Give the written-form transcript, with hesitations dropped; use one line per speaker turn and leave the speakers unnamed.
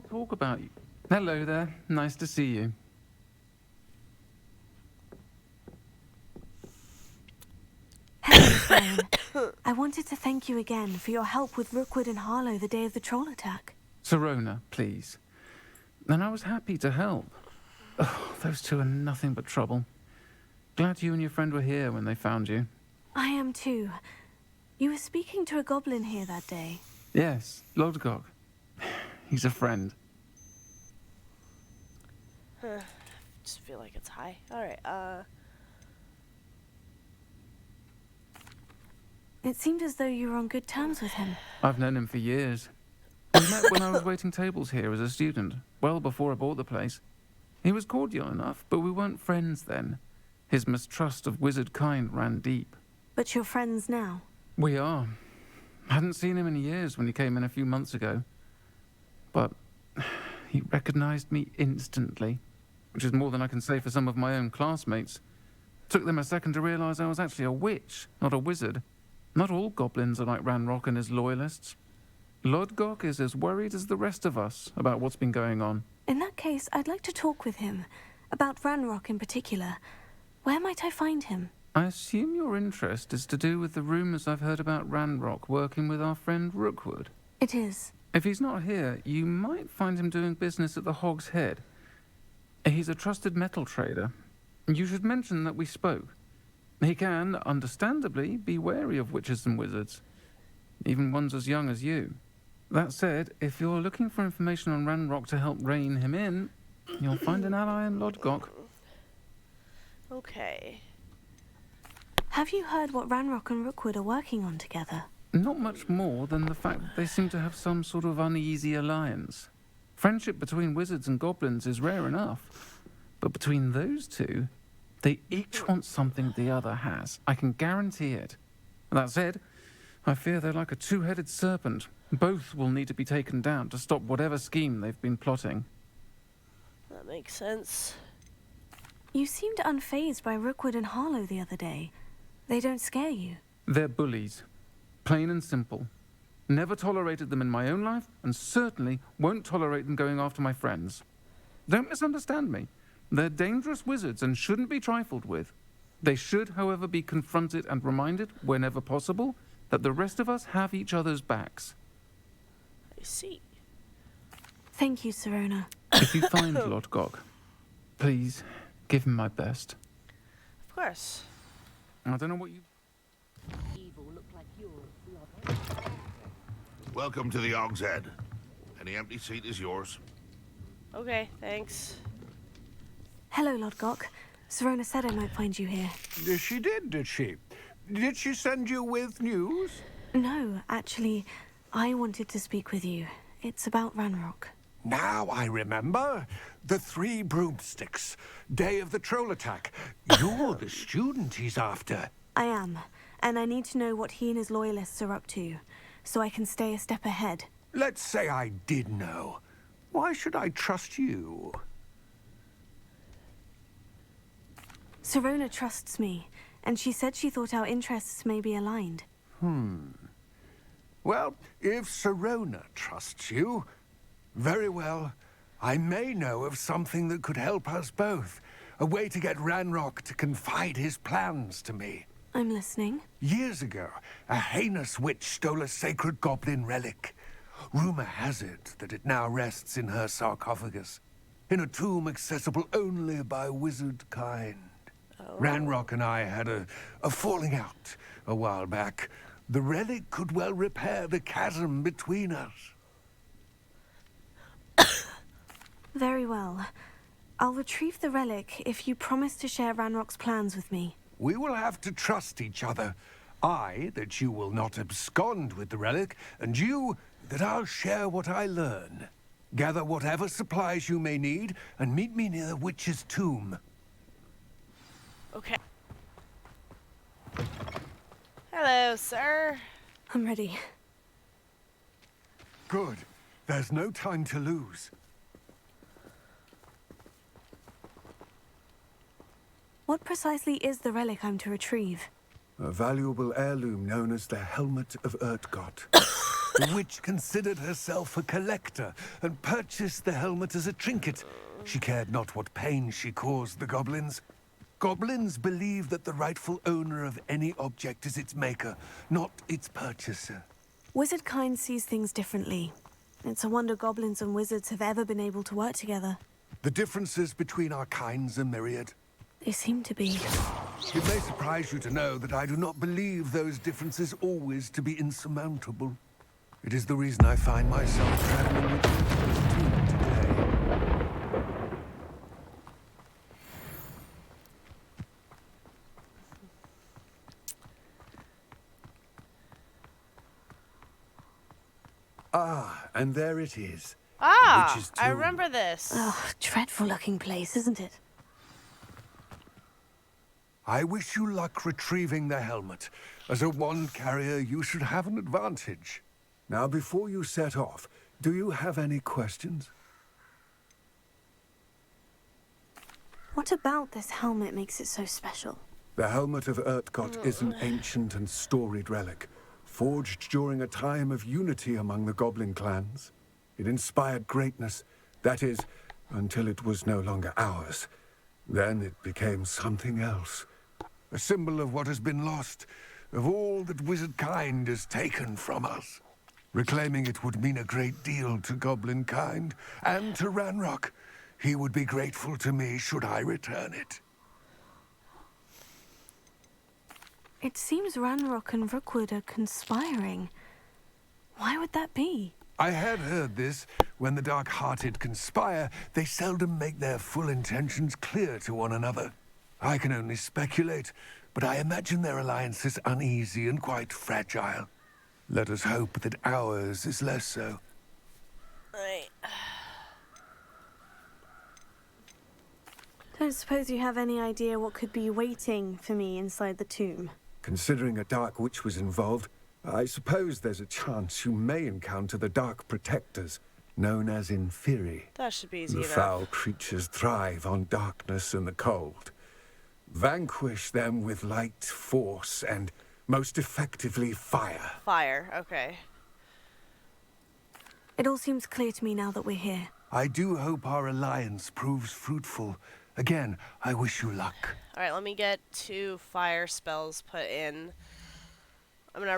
talk about you. Hello there. Nice to see you.
Hello, Sirona. I wanted to thank you again for your help with Rookwood and Harlow the day of the troll attack.
Sirona, please. And I was happy to help. Oh, those two are nothing but trouble. Glad you and your friend were here when they found you.
I am too. You were speaking to a goblin here that day.
Yes, Lodgok. He's a friend.
Just feel like it's high. Alright,
It seemed as though you were on good terms with him.
I've known him for years. We met when I was waiting tables here as a student, well before I bought the place. He was cordial enough, but we weren't friends then. His mistrust of wizard kind ran deep.
But you're friends now.
We are. Hadn't seen him in years when he came in a few months ago. But he recognized me instantly, which is more than I can say for some of my own classmates. Took them a second to realize I was actually a witch, not a wizard. Not all goblins are like Ranrock and his loyalists. Lodgok is as worried as the rest of us about what's been going on.
In that case, I'd like to talk with him. About Ranrock in particular. Where might I find him?
I assume your interest is to do with the rumors I've heard about Ranrock working with our friend Rookwood.
It is.
If he's not here, you might find him doing business at the Hog's Head. He's a trusted metal trader. You should mention that we spoke. He can, understandably, be wary of witches and wizards, even ones as young as you. That said, if you're looking for information on Ranrock to help rein him in, you'll find an ally in Lodgok.
okay.
Have you heard what Ranrock and Rookwood are working on together?
Not much more than the fact that they seem to have some sort of uneasy alliance. Friendship between wizards and goblins is rare enough, but between those two, they each want something the other has. I can guarantee it. That said, I fear they're like a two-headed serpent. Both will need to be taken down to stop whatever scheme they've been plotting.
That makes sense.
You seemed unfazed by Rookwood and Harlow the other day. They don't scare you.
They're bullies. Plain and simple. Never tolerated them in my own life, and certainly won't tolerate them going after my friends. Don't misunderstand me. They're dangerous wizards and shouldn't be trifled with. They should, however, be confronted and reminded, whenever possible, that the rest of us have each other's backs.
I see.
Thank you, Sirona.
If you find Lodgok, please give him my best.
Of course.
I don't know what you...
Welcome to the Hog's Head. Any empty seat is yours.
Okay, thanks.
Hello, Lodgok. Sirona said I might find you here.
She did, did she? Did she send you with news?
No, actually, I wanted to speak with you. It's about Ranrock.
Now I remember. The 3 broomsticks. Day of the troll attack. You're the student he's after.
I am, and I need to know what he and his loyalists are up to, so I can stay a step ahead.
Let's say I did know. Why should I trust you?
Sirona trusts me, and she said she thought our interests may be aligned.
Well, if Sirona trusts you, very well. I may know of something that could help us both. A way to get Ranrock to confide his plans to me.
I'm listening.
Years ago, a heinous witch stole a sacred goblin relic. Rumor has it that it now rests in her sarcophagus, in a tomb accessible only by wizard kind.
Oh.
Ranrock and I had a falling out a while back. The relic could well repair the chasm between us.
Very well. I'll retrieve the relic if you promise to share Ranrock's plans with me.
We will have to trust each other. I, that you will not abscond with the relic, and you, that I'll share what I learn. Gather whatever supplies you may need, and meet me near the witch's tomb.
Okay. Hello, sir.
I'm ready.
Good. There's no time to lose.
What precisely is the relic I'm to retrieve?
A valuable heirloom known as the Helmet of Urtgott. The witch considered herself a collector and purchased the helmet as a trinket. She cared not what pain she caused the goblins. Goblins believe that the rightful owner of any object is its maker, not its purchaser.
Wizard kind sees things differently. It's a wonder goblins and wizards have ever been able to work together.
The differences between our kinds are myriad.
They seem to be.
It may surprise you to know that I do not believe those differences always to be insurmountable. It is the reason I find myself traveling with you to this tomb today. Ah, and there it is.
Ah,
Witch's
I
tomb.
remember this.
Oh, dreadful looking place, isn't it?
I wish you luck retrieving the helmet. As a wand carrier, you should have an advantage. Now, before you set off, do you have any questions?
What about this helmet makes it so special?
The helmet of Urtkot is an ancient and storied relic, forged during a time of unity among the goblin clans. It inspired greatness, that is, until it was no longer ours. Then it became something else. A symbol of what has been lost, of all that wizard kind has taken from us. Reclaiming it would mean a great deal to goblin kind, and to Ranrock. He would be grateful to me should I return it.
It seems Ranrock and Rookwood are conspiring. Why would that be?
I had heard this. When the dark-hearted conspire, they seldom make their full intentions clear to one another. I can only speculate, but I imagine their alliance is uneasy and quite fragile. Let us hope that ours is less so.
Right.
Don't suppose you have any idea what could be waiting for me inside the tomb?
Considering a dark witch was involved, I suppose there's a chance you may encounter the Dark Protectors, known as Inferi.
That should be easy
The
enough.
foul creatures thrive on darkness and the cold. Vanquish them with light, force, and most effectively fire.
Fire, okay.
It all seems clear to me now that we're here.
I do hope our alliance proves fruitful. Again, I wish you luck.
Alright, let me get 2 fire spells put in. I'm gonna